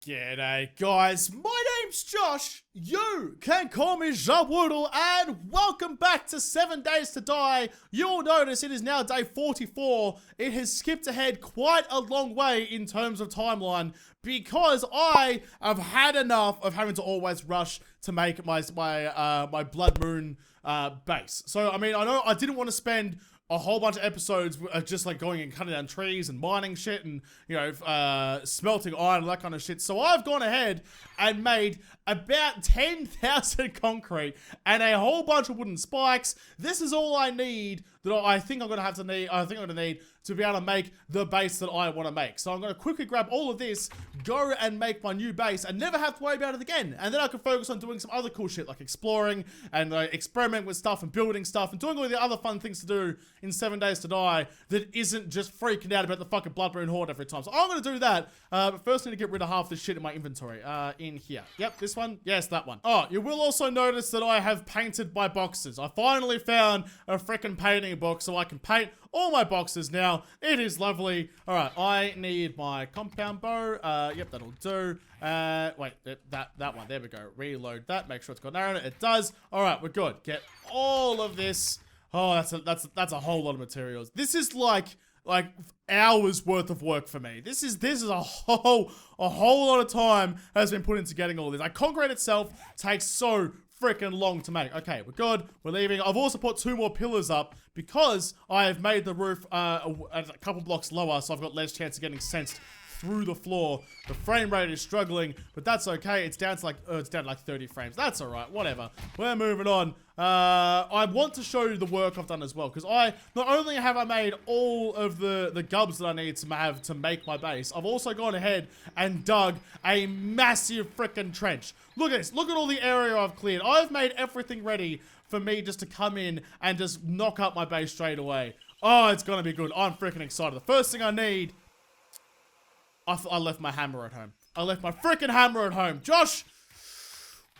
G'day guys, my name's Josh, you can call me JaWoodle, and welcome back to 7 Days to Die. You'll notice it is now day 44. It has skipped ahead quite a long way in terms of timeline because I have had enough of having to always rush to make my Blood Moon base. So I mean, I know I didn't want to spend a whole bunch of episodes just like going and cutting down trees and mining shit and, you know, smelting iron and that kind of shit. So I've gone ahead and made about 10,000 concrete and a whole bunch of wooden spikes. This is all I need that I think I'm going to need to be able to make the base that I want to make. So I'm going to quickly grab all of this, go and make my new base and never have to worry about it again. And then I can focus on doing some other cool shit like exploring and experimenting with stuff and building stuff and doing all the other fun things to do in 7 Days to Die that isn't just freaking out about the fucking Blood Moon Hoard every time. So I'm going to do that, but first I need to get rid of half this shit in my inventory. In here. Yep, this one. Yes, that one. Oh, you will also notice that I have painted my boxes. I finally found a freaking painting book so I can paint all my boxes now. It is lovely. All right, I need my compound bow. Yep, that'll do. Wait, that one. There we go. Reload that. Make sure it's got an arrow in it. It does. All right, we're good. Get all of this. Oh, that's a whole lot of materials. This is like hours worth of work for me. This is a whole lot of time has been put into getting all this. Like, concrete itself takes so freaking long to make. Okay, we're good. We're leaving. I've also put 2 more pillars up because I have made the roof a couple blocks lower, so I've got less chance of getting sensed through the floor. The frame rate is struggling, but that's okay. It's down to like 30 frames. That's all right. Whatever. We're moving on. I want to show you the work I've done as well, because not only have I made all of the gubs that I need to have to make my base, I've also gone ahead and dug a massive freaking trench. Look at this. Look at all the area I've cleared. I've made everything ready for me just to come in and just knock up my base straight away. Oh, it's gonna be good. I'm freaking excited. The first thing I need, I left my hammer at home. I left my freaking hammer at home. Josh,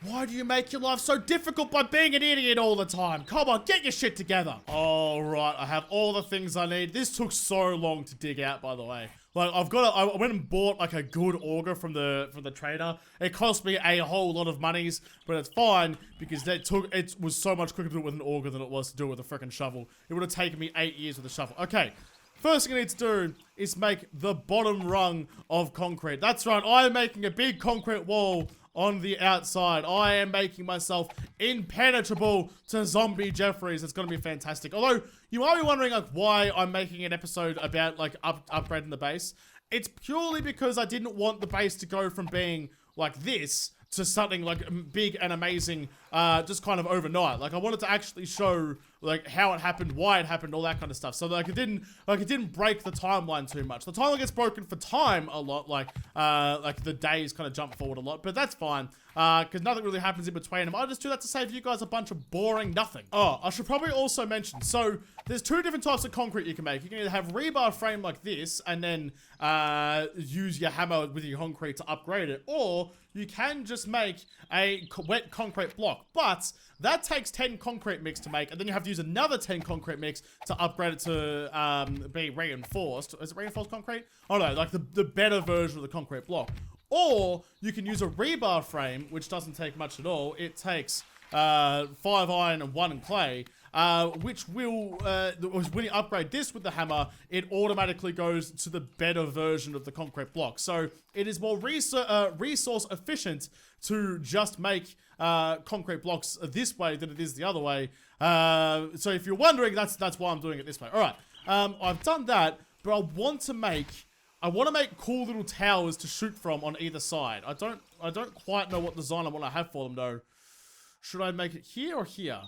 why do you make your life so difficult by being an idiot all the time? Come on, get your shit together. All right, I have all the things I need. This took so long to dig out, by the way. Like, I went and bought like a good auger from the trader. It cost me a whole lot of monies, but it's fine because it was so much quicker to do it with an auger than it was to do it with a freaking shovel. It would have taken me 8 years with a shovel. Okay. First thing I need to do is make the bottom rung of concrete. That's right, I am making a big concrete wall on the outside. I am making myself impenetrable to zombie Jeffries. It's going to be fantastic. Although, you might be wondering like why I'm making an episode about like upgrading the base. It's purely because I didn't want the base to go from being like this to something like big and amazing just kind of overnight. Like, I wanted to actually show like how it happened, why it happened, all that kind of stuff. So like it didn't break the timeline too much. The timeline gets broken for time a lot, like the days kind of jump forward a lot, but that's fine. Because nothing really happens in between them. I just do that to save you guys a bunch of boring nothing. Oh, I should probably also mention, so there's 2 different types of concrete you can make. You can either have rebar frame like this and then use your hammer with your concrete to upgrade it, or you can just make a wet concrete block. But that takes 10 concrete mix to make, and then you have to use another 10 concrete mix to upgrade it to be reinforced. Is it reinforced concrete? Oh no, like the better version of the concrete block. Or you can use a rebar frame, which doesn't take much at all. It takes 5 iron and 1 clay, which will, when you upgrade this with the hammer, it automatically goes to the better version of the concrete block. So it is more resource efficient to just make concrete blocks this way than it is the other way. So if you're wondering, that's why I'm doing it this way. All right, I've done that, but I want to make cool little towers to shoot from on either side. I don't quite know what design I want to have for them though. Should I make it here or here?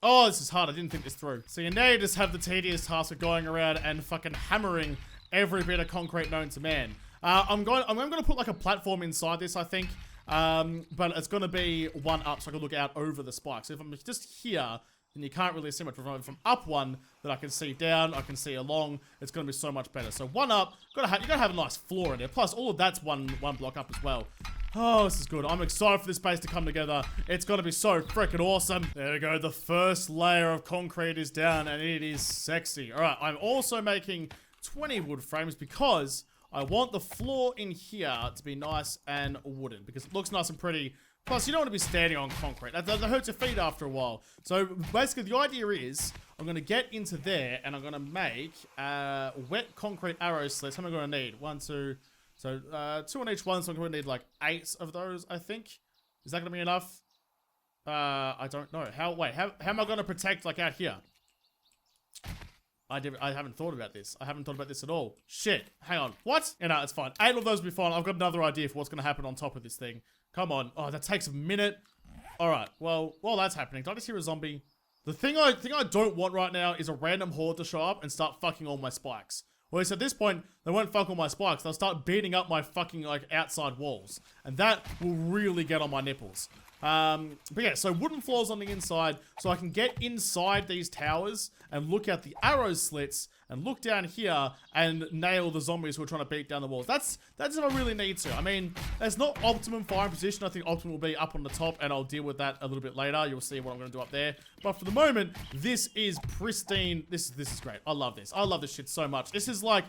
Oh, this is hard. I didn't think this through. So you now just have the tedious task of going around and fucking hammering every bit of concrete known to man. I'm going to put like a platform inside this, I think. But it's going to be 1 up so I can look out over the spikes. So if I'm just here, then you can't really see much. From up 1, that I can see down, I can see along. It's going to be so much better. So 1 up, you gotta have a nice floor in there. Plus, all of that's one block up as well. Oh, this is good. I'm excited for this base to come together. It's going to be so freaking awesome. There we go. The first layer of concrete is down, and it is sexy. All right, I'm also making 20 wood frames because I want the floor in here to be nice and wooden because it looks nice and pretty. Plus, you don't want to be standing on concrete. That hurts your feet after a while. So, basically, the idea is I'm going to get into there and I'm going to make wet concrete arrow slits. How am I going to need? 1, 2. So, 2 on each one. So, I'm going to need like 8 of those, I think. Is that going to be enough? I don't know. How am I going to protect like out here? I haven't thought about this. I haven't thought about this at all. Shit. Hang on. What? Yeah, no, it's fine. 8 of those will be fine. I've got another idea for what's going to happen on top of this thing. Come on. Oh, that takes a minute. Alright. Well, while that's happening, did I just hear a zombie? The thing I don't want right now is a random horde to show up and start fucking all my spikes. Well, at this point, they won't fuck all my spikes. They'll start beating up my fucking, like, outside walls. And that will really get on my nipples. But yeah, so wooden floors on the inside, so I can get inside these towers and look at the arrow slits and look down here and nail the zombies who are trying to beat down the walls. That's if I really need to. I mean, that's not optimum firing position. I think optimum will be up on the top, and I'll deal with that a little bit later. You'll see what I'm going to do up there. But for the moment, this is pristine. This is great. I love this. I love this shit so much. This is like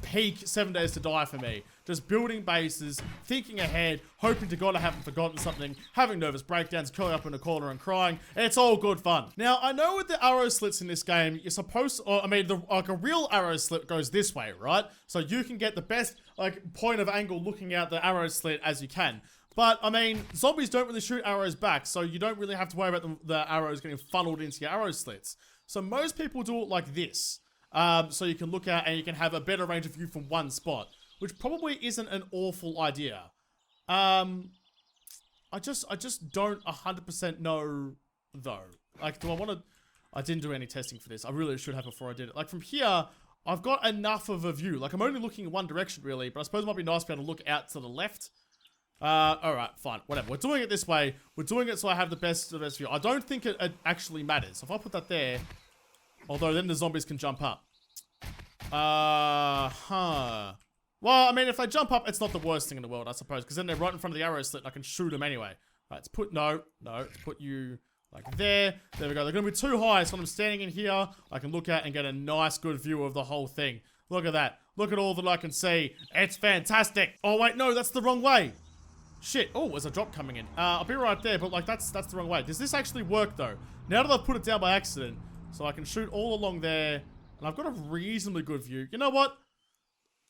peak 7 Days to Die for me. Just building bases, thinking ahead, hoping to God I haven't forgotten something, having nervous breakdowns, curling up in a corner and crying. It's all good fun. Now, I know with the arrow slits in this game, you're supposed to, like a real arrow slit goes this way, right? So you can get the best, like, point of angle looking out the arrow slit as you can. But, I mean, zombies don't really shoot arrows back, so you don't really have to worry about the arrows getting funneled into your arrow slits. So most people do it like this. So you can look out and you can have a better range of view from one spot, which probably isn't an awful idea. I just don't 100% know though. Like, do I want to? I didn't do any testing for this. I really should have before I did it. Like from here, I've got enough of a view. Like I'm only looking in one direction really, but I suppose it might be nice to be able to look out to the left. All right, fine, whatever. We're doing it this way. We're doing it so I have the best view. I don't think it actually matters. So if I put that there. Although then the zombies can jump up. Well, I mean, if they jump up, it's not the worst thing in the world, I suppose. Because then they're right in front of the arrow slit and I can shoot them anyway. Right, let's put, let's put you like there. There we go. They're going to be too high. So when I'm standing in here, I can look out and get a nice, good view of the whole thing. Look at that. Look at all that I can see. It's fantastic. Oh, wait, no, that's the wrong way. Shit. Oh, there's a drop coming in. I'll be right there, but like, that's the wrong way. Does this actually work, though? Now that I've put it down by accident, so I can shoot all along there, and I've got a reasonably good view. You know what?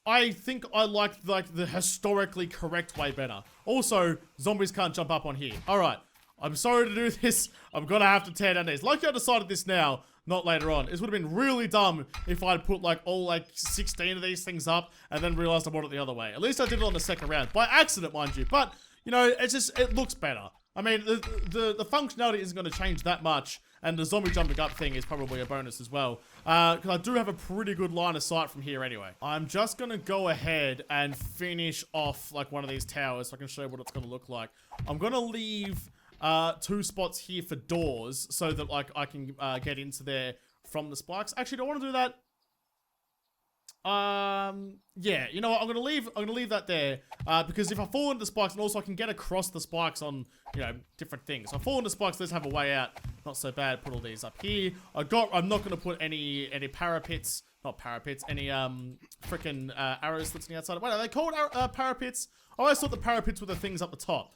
I think I like the historically correct way better. Also, zombies can't jump up on here. All right, I'm sorry to do this. I'm gonna have to tear down these. Lucky I decided this now, not later on. This would have been really dumb if I'd put like all like 16 of these things up and then realized I wanted it the other way. At least I did it on the second round by accident, mind you. But you know, it looks better. I mean, the functionality isn't going to change that much, and the zombie jumping up thing is probably a bonus as well. Because I do have a pretty good line of sight from here anyway. I'm just going to go ahead and finish off like one of these towers so I can show you what it's going to look like. I'm going to leave 2 spots here for doors so that like I can get into there from the spikes. Actually, do I want to do that? Yeah, you know what, I'm gonna leave that there, because if I fall into the spikes, and also I can get across the spikes on, you know, different things. So I fall into spikes, let's have a way out. Not so bad, put all these up here. I'm not gonna put any parapets, not parapets, any, freaking, arrow slits on the outside. Wait, are they called, parapets? I always thought the parapets were the things up the top.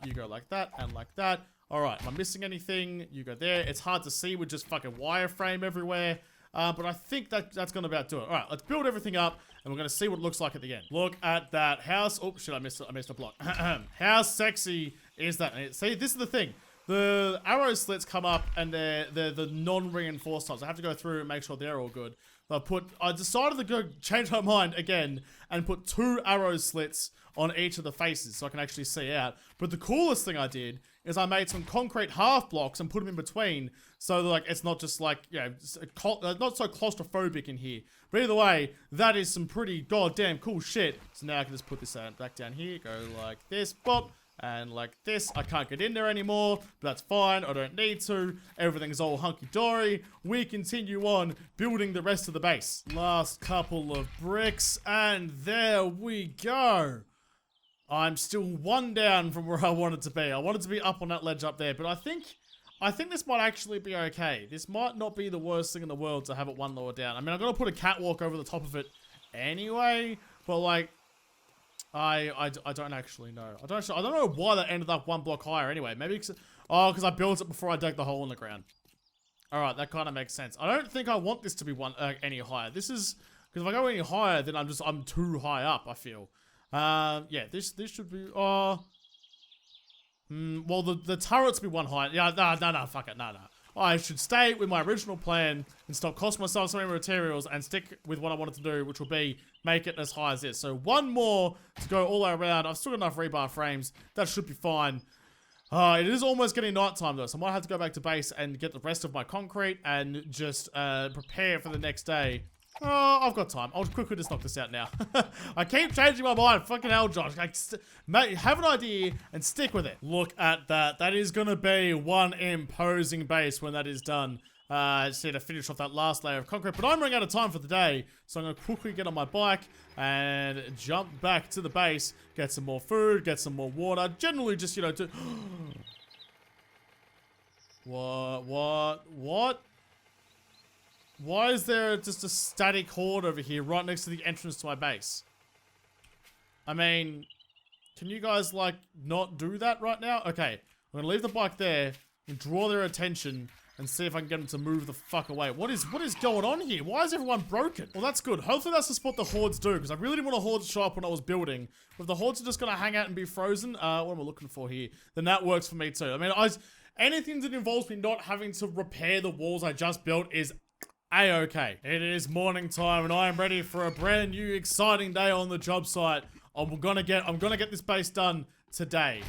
You go like that, and like that. Alright, am I missing anything? You go there. It's hard to see with just fucking wireframe everywhere. But I think that's gonna about do it. Alright, let's build everything up, and we're gonna see what it looks like at the end. Look at that house. Oh, shit, I missed a block. How sexy is that? See, this is the thing. The arrow slits come up, and they're the non-reinforced types. I have to go through and make sure they're all good. I decided to go change my mind again, and put 2 arrow slits on each of the faces, so I can actually see out. But the coolest thing I did is I made some concrete half blocks and put them in between, so that, like, it's not just like, you know, not so claustrophobic in here. But either way, that is some pretty goddamn cool shit. So now I can just put this back down here, go like this, bop, and like this. I can't get in there anymore, but that's fine. I don't need to. Everything's all hunky-dory. We continue on building the rest of the base. Last couple of bricks, and there we go. I'm still 1 down from where I wanted to be. I wanted to be up on that ledge up there, but I think this might actually be okay. This might not be the worst thing in the world to have it 1 lower down. I mean, I'm going to put a catwalk over the top of it anyway. But like, I don't actually know. I don't know why that ended up 1 block higher anyway. Maybe because I built it before I dug the hole in the ground. All right, that kind of makes sense. I don't think I want this to be any higher. This is because if I go any higher, then I'm too high up, I feel. Yeah, this should be. Well, the turrets be 1 high. Yeah, no, fuck it, no. I should stay with my original plan and stop costing myself so many materials and stick with what I wanted to do, which will be make it as high as this. So 1 more to go all the way around. I've still got enough rebar frames. That should be fine. It is almost getting nighttime though, so I might have to go back to base and get the rest of my concrete and just prepare for the next day. Oh, I've got time. I'll quickly just knock this out now. I keep changing my mind. Fucking hell, Josh. Mate, have an idea and stick with it. Look at that. That is going to be one imposing base when that is done. I just need to finish off that last layer of concrete. But I'm running out of time for the day. So I'm going to quickly get on my bike and jump back to the base. Get some more food. Get some more water. Generally just, you know, to... What? Why is there just a static hoard over here right next to the entrance to my base? I mean, can you guys, like, not do that right now? Okay, I'm gonna leave the bike there and draw their attention and see if I can get them to move the fuck away. What is going on here? Why is everyone broken? Well, that's good. Hopefully that's just what the hordes do, because I really didn't want a horde to show up when I was building. But if the hordes are just gonna hang out and be frozen, what am I looking for here? Then that works for me too. I mean, anything that involves me not having to repair the walls I just built is A-okay. It is morning time and I am ready for a brand new exciting day on the job site. I'm gonna get this base done today.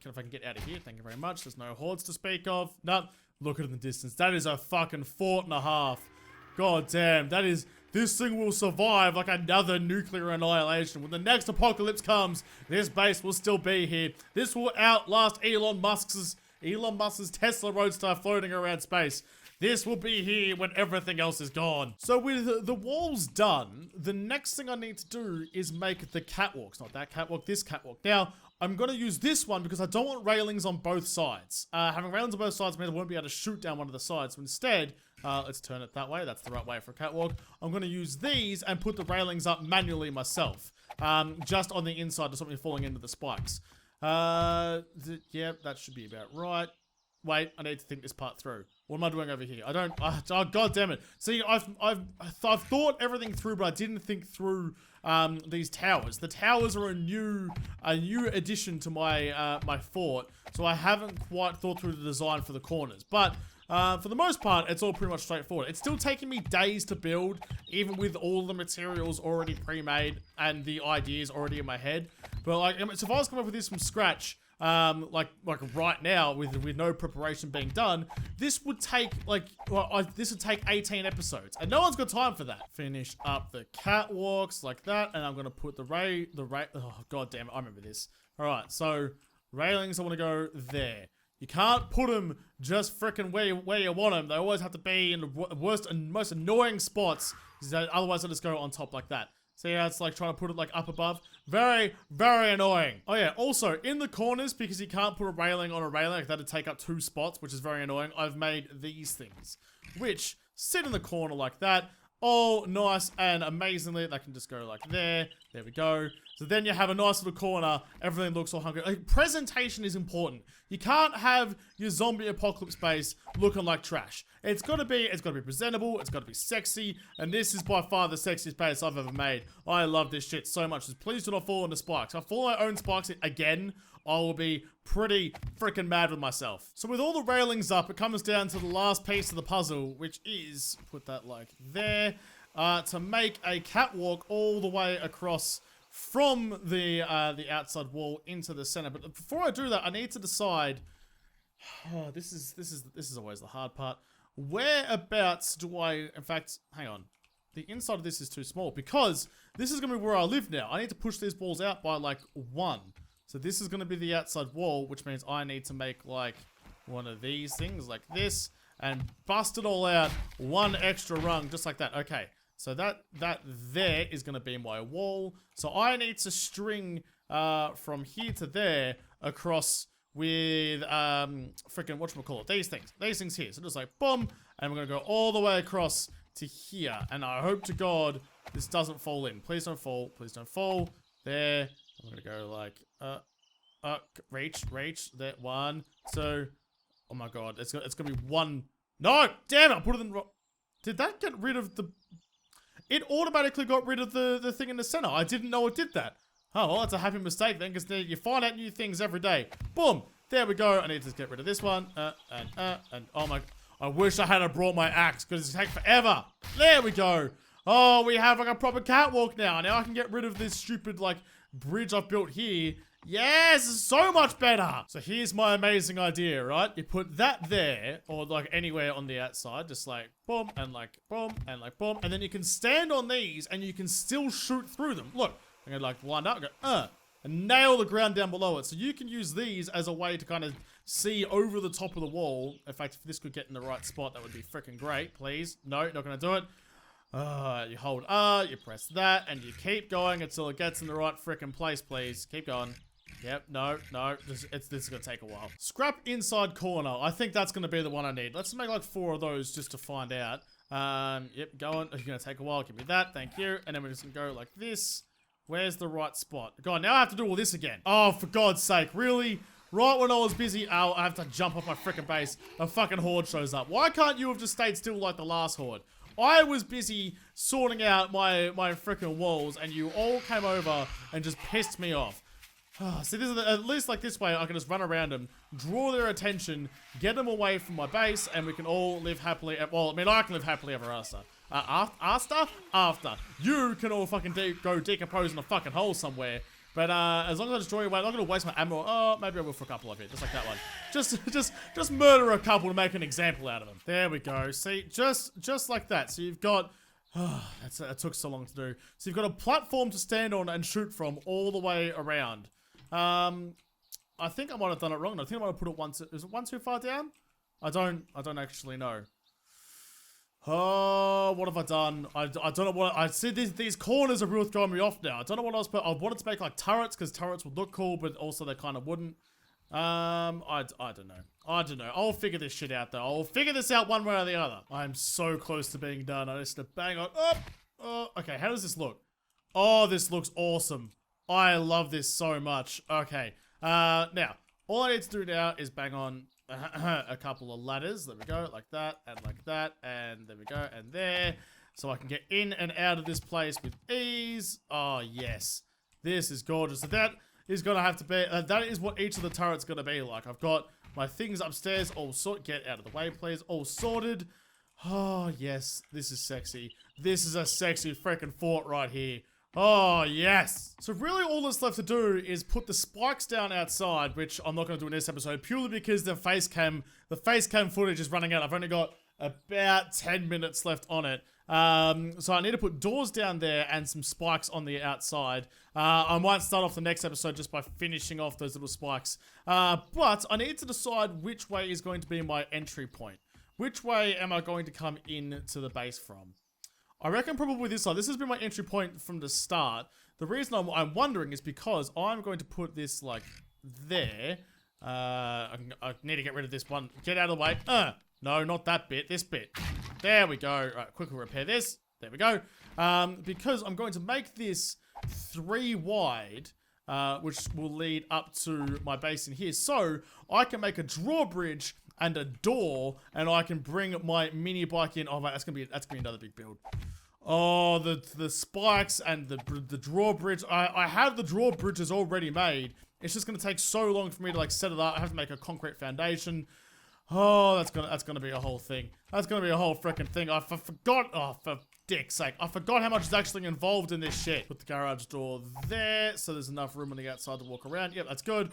If I can get out of here, thank you very much. There's no hordes to speak of. No, look at it in the distance. That is a fucking 1.5 fort. God damn, this thing will survive like another nuclear annihilation. When the next apocalypse comes, this base will still be here. This will outlast Elon Musk's Tesla Roadster floating around space. This will be here when everything else is gone. So with the walls done, the next thing I need to do is make the catwalks. Not that catwalk, this catwalk. Now, I'm going to use this one because I don't want railings on both sides. Having railings on both sides means I won't be able to shoot down one of the sides. So instead, let's turn it that way. That's the right way for a catwalk. I'm going to use these and put the railings up manually myself. Just on the inside to stop me falling into the spikes. Yeah, that should be about right. Wait, I need to think this part through. What am I doing over here? I don't... oh, God damn it. See, I've thought everything through, but I didn't think through these towers. The towers are a new addition to my my fort, so I haven't quite thought through the design for the corners. But for the most part, it's all pretty much straightforward. It's still taking me days to build, even with all the materials already pre-made and the ideas already in my head. But like, so if I was coming up with this from scratch, like right now with no preparation being done, this would take this would take 18 episodes, and no one's got time for that. Finish up the catwalks like that, and I'm gonna put oh god damn it, I remember this. All right, so railings, I want to go there. You can't put them just freaking where you want them. They always have to be in the worst and most annoying spots, otherwise they'll just go on top like that. See how it's like trying to put it like up above? Very, very annoying. Oh yeah, also in the corners, because you can't put a railing on a railing, like that'd take up 2 spots, which is very annoying, I've made these things, which sit in the corner like that. All nice and amazingly, they can just go like there. There we go. So then you have a nice little corner. Everything looks all hungry. Like, presentation is important. You can't have your zombie apocalypse base looking like trash. It's got to be presentable. It's got to be sexy. And this is by far the sexiest base I've ever made. I love this shit so much. Please do not fall into spikes. If I fall my own spikes again, I will be pretty freaking mad with myself. So with all the railings up, it comes down to the last piece of the puzzle, which is, put that like there, to make a catwalk all the way across from the outside wall into the center. But before I do that, I need to decide, this is always the hard part. Whereabouts do I, in fact, hang on. The inside of this is too small because this is going to be where I live now. I need to push these walls out by like 1. So this is going to be the outside wall, which means I need to make like one of these things like this and bust it all out 1 extra rung just like that. Okay, so that there is going to be my wall. So I need to string from here to there across with freaking whatchamacallit, these things here. So just like boom, and we're going to go all the way across to here. And I hope to God this doesn't fall in. Please don't fall. Please don't fall. There. I'm gonna go like, reach. There. 1, 2. Oh my god. It's gonna be 1. No! Damn it! I put it in the wrong. Did that get rid of the... It automatically got rid of the thing in the center. I didn't know it did that. Oh, well, that's a happy mistake then, because you find out new things every day. Boom! There we go. I need to get rid of this one. And oh my... I wish I had brought my axe, because it's take forever. There we go. Oh, we have like a proper catwalk now. Now I can get rid of this stupid, like, bridge I've built here. Yes, it's so much better. So here's my amazing idea, right? You put that there, or like anywhere on the outside, just like boom, and like boom, and like boom. And then you can stand on these and you can still shoot through them. Look, I'm gonna like wind up and go, and nail the ground down below it. So you can use these as a way to kind of see over the top of the wall. In fact, if this could get in the right spot, that would be freaking great. Please. No, not gonna do it. You hold you press that, and you keep going until it gets in the right freaking place, please. Keep going. Yep, no. This is gonna take a while. Scrap inside corner. I think that's gonna be the one I need. Let's make like 4 of those just to find out. Yep, going. It's gonna take a while. Give me that. Thank you. And then we're just gonna go like this. Where's the right spot? God, now I have to do all this again. Oh, for God's sake. Really? Right when I was busy, I have to jump off my freaking base. A fucking horde shows up. Why can't you have just stayed still like the last horde? I was busy sorting out my freaking walls, and you all came over and just pissed me off. See, this is at least like this way, I can just run around them, draw their attention, get them away from my base, and we can all live happily. Well, I mean, I can live happily ever after. After. You can all fucking go decompose in a fucking hole somewhere. But as long as I destroy your way, I'm not gonna waste my ammo. Oh, maybe I will for a couple of it, just like that one. Just murder a couple to make an example out of them. There we go. See, just like that. So you've got. That took so long to do. So you've got a platform to stand on and shoot from all the way around. I think I might have done it wrong. I think I might have put it once. Is it one too far down? I don't actually know. Oh, what have I done? I don't know what I see. These corners are really throwing me off now. I don't know what else, but I wanted to make like turrets because turrets would look cool, but also they kind of wouldn't. I don't know. I'll figure this shit out though. I'll figure this out one way or the other. I'm so close to being done. I just need to bang on up. Oh, okay. How does this look? Oh, this looks awesome. I love this so much. Okay. Now all I need to do now is bang on a couple of ladders. There we go, like that, and there we go, and there. So I can get in and out of this place with ease. Oh, yes. This is gorgeous. So that is going to have to be, that is what each of the turrets going to be like. I've got my things upstairs all get out of the way, please. All sorted. Oh, yes. This is sexy. This is a sexy freaking fort right here. Oh, yes. So really all that's left to do is put the spikes down outside, which I'm not going to do in this episode, purely because the face cam footage is running out. I've only got about 10 minutes left on it. So I need to put doors down there and some spikes on the outside. I might start off the next episode just by finishing off those little spikes. But I need to decide which way is going to be my entry point. Which way am I going to come in to the base from? I reckon probably this side. This has been my entry point from the start. The reason I'm wondering is because I'm going to put this like there. I need to get rid of this one. Get out of the way. No, not that bit. This bit. There we go. Right, quickly repair this. There we go. Because I'm going to make this 3 wide, which will lead up to my base in here. So I can make a drawbridge and a door, and I can bring my mini bike in. Oh, mate, that's gonna be another big build. Oh, the spikes and the drawbridge. I have the drawbridges already made. It's just gonna take so long for me to like set it up. I have to make a concrete foundation. Oh, that's gonna be a whole thing. That's gonna be a whole freaking thing. I forgot. Oh, for dick's sake, I forgot how much is actually involved in this shit. Put the garage door there, so there's enough room on the outside to walk around. Yep, that's good.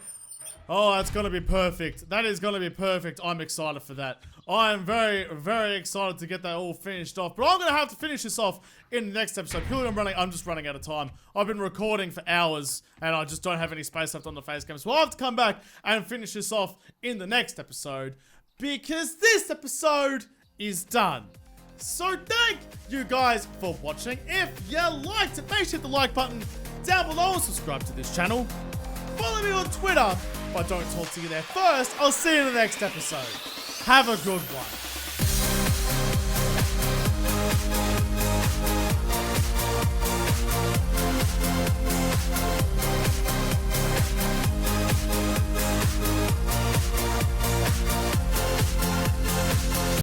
Oh, that's gonna be perfect. That is gonna be perfect. I'm excited for that. I am very, very excited to get that all finished off. But I'm gonna have to finish this off in the next episode. Purely I'm just running out of time. I've been recording for hours and I just don't have any space left on the face cam. So I'll have to come back and finish this off in the next episode, because this episode is done. So thank you guys for watching. If you liked it, make sure to hit the like button down below and subscribe to this channel. Follow me on Twitter if I don't talk to you there first. I'll see you in the next episode. Have a good one.